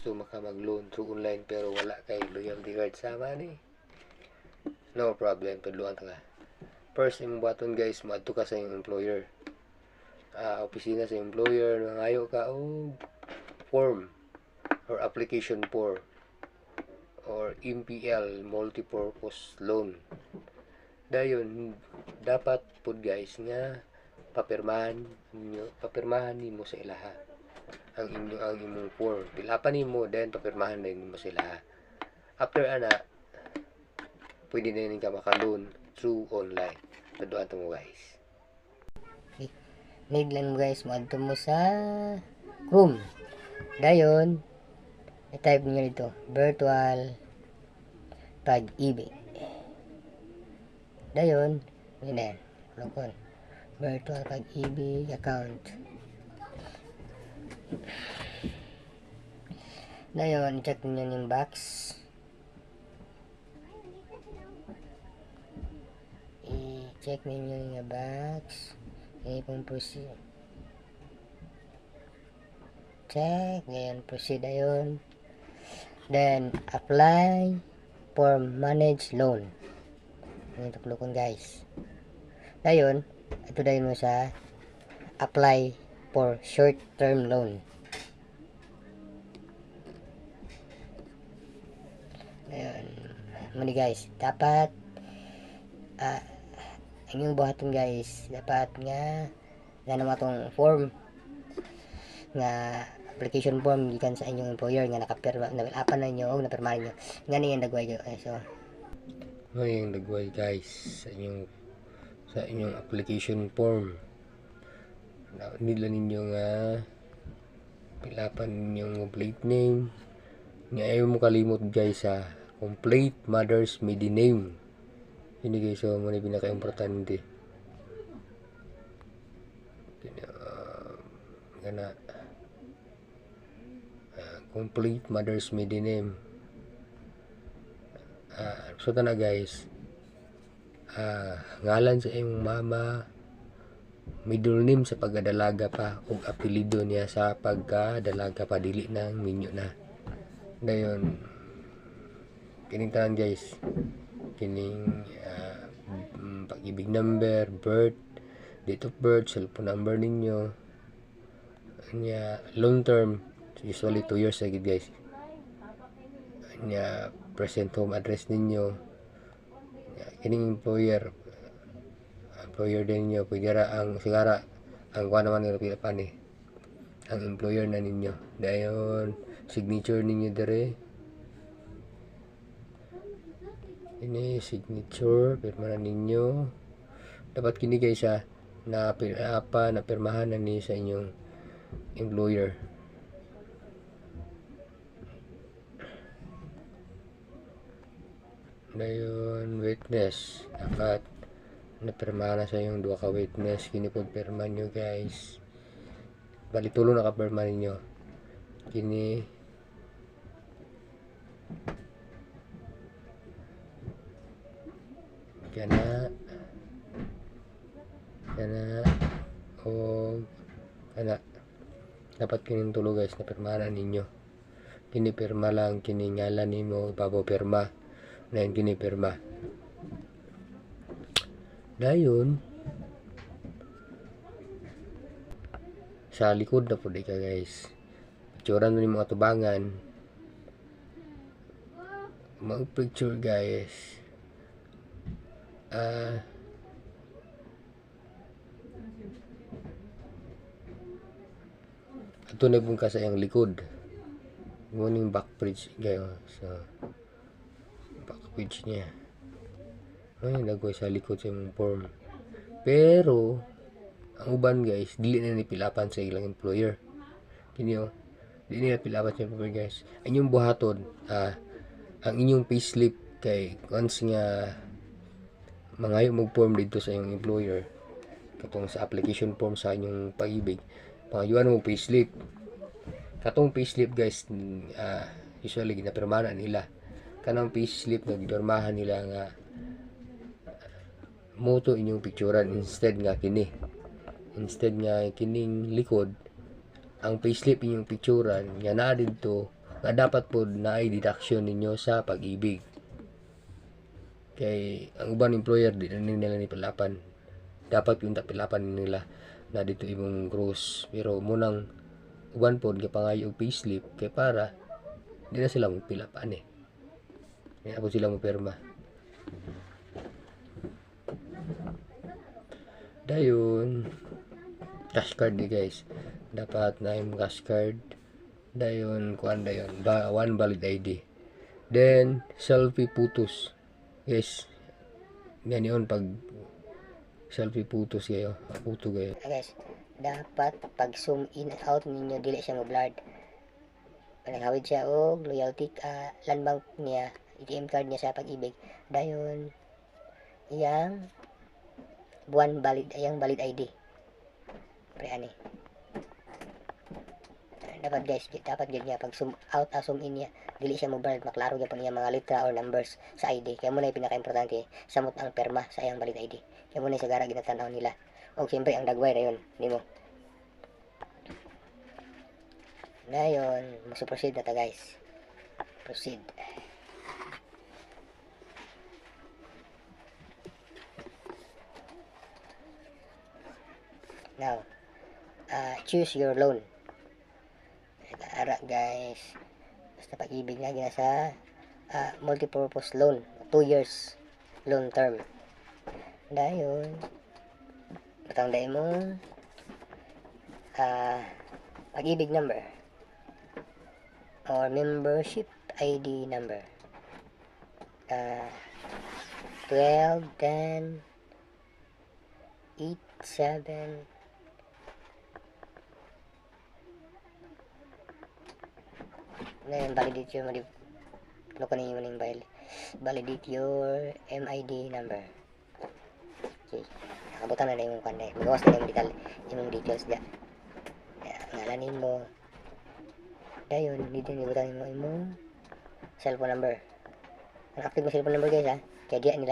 So maka mag-loan through online pero wala kay loyalty card sama ni. No problem, tudloan ta ka. First imong buhaton guys, moadto ka sa iyong employer. Opisina sa employer, mangayo ka og form or application for or MPL, multi-purpose loan. Dayon dapat pud guys nga papirmahan nimo sa ilaha ang imong form. Pilapan nimo then papirmahan din nimo sa ilaha. After ana, pwede na ka maka-loan through online. Tuduan mo guys. Need lang mo guys, mo mo sa Chrome. Dayon, i-type niyo dito, virtual pag-ibig. Dayon, yun na yan. Lukon. Virtual pag-ibig account. Dayon, check niyo yung box. I-check niyo yung box. Pong proceed. Check. Ngayon, proceed ayon. Then, apply for managed loan. Ngayon, tuklukon guys. Dayon, ito dayon mo sa apply for short-term loan. Dayon. Muni guys, dapat ang inyong buhaton guys, dapat nga naman itong form nga application form gikan sa inyong employer nga nakapirma na na inyo o napirma ninyo nga niyan dagway guys. So yung dagway guys sa inyong application form. Nila ninyo nga pilapan ninyong complete name. Nga ayaw mo kalimot guys sa complete mother's maiden name. Ini guys, so muna pinaka-importante. Complete mother's maiden name. So na guys, ngalan sa iyong mama, middle name sa pagdadalaga pa, ug apelyido niya sa pagdadalaga pa, dili na minyo na. Dayon, kining tanan guys, kining pag-ibig number, birth, date of birth, cellphone number ninyo, long term, usually 2 years agad guys, present home address ninyo, kining employer din ninyo, pwede ra ang sigara ang kuha naman nila pilapan ang employer na ninyo. Dayon signature ninyo dire. Ini signature, pirma na ninyo. Dapat kini guys na pirmahan na ni sa inyong employer. Dayon witness, dapat napirmahan na sa inyong duha ka witness. Kini po pirma nyo guys. Bali tulo na kapirma ninyo. Kini kana o kana dapat kining tulo guys na pirmahan ninyo. Kini pirma lang, kini ngalan nimo ibabaw pirma na yung kini pirma. Dayon sa likod na po ka guys, picturean mo ni mga tubangan, mag picture guys. Ito na pong sa iyang likod. Ngunit back page guys. So, back page niya. Ay, nagawin sa likod sa iyong form. Pero, ang uban guys, dili na nipilapan sa ilang employer. Kini dili na pilapan sa employer guys. Ang inyong buhaton, ang inyong payslip kay once nga mangayo mo form dito sa iyong employer, katong sa application form sa inyong pag-ibig, pangayuan mo payslip. Katong payslip guys, usually ginapirmahan nila. Kanang payslip na gipirmahan nila nga moto inyong picturean instead nga kining likod ang payslip inyong picturean nga naa didto nga dapat po na ay deduction ninyo sa pag-ibig. Kay ang uban employer di na nila ni palapan. Dapat yung tapilapan nila na dito imong gross. Pero munang uban po gipangayo og payslip kay para di na sila magpilapan eh. Kaya po sila mo pirma. Dayon cash card di guys. Dapat na yung cash card. Dayon kuan dayon one valid ID. Then selfie photos. Guys, yan yun pag selfie photos kayo, photo kayo. Guys, dapat pag zoom in and out ninyo dili siya mo blurred. Panghawid siya og loyalty land bank niya, ATM card niya sa pag-ibig. Dayon iyang valid ID. Pre ani. Dapat guys, dapat gid niya pag zoom out zoom in niya, dili siya mo blurred, maklaro gyapon niya mga letra or numbers sa ID. Kaya mo na pinaka-importante, samot ang perma sa iyang valid ID. Kaya mo na sa gara ginatanaw nila. O siyempre ang dagway rayon nimo. Dayon, proceed na ta guys. Proceed. Now, choose your loan. Ara guys, basta pag-ibig na gina sa multipurpose loan, 2 years loan term. Dayon, patangday mo pag-ibig number or membership ID number. 12 10 8 7 Ngayon, validate your ano ko na yung validate your MID number. Okay, nakabutan na yung kanday. Magawas na yung details dyan. Ngalanin mo. Dayon, dito nibutan mo yung cellphone number. Ang active mo cellphone number guys ha. Kaya diyan nila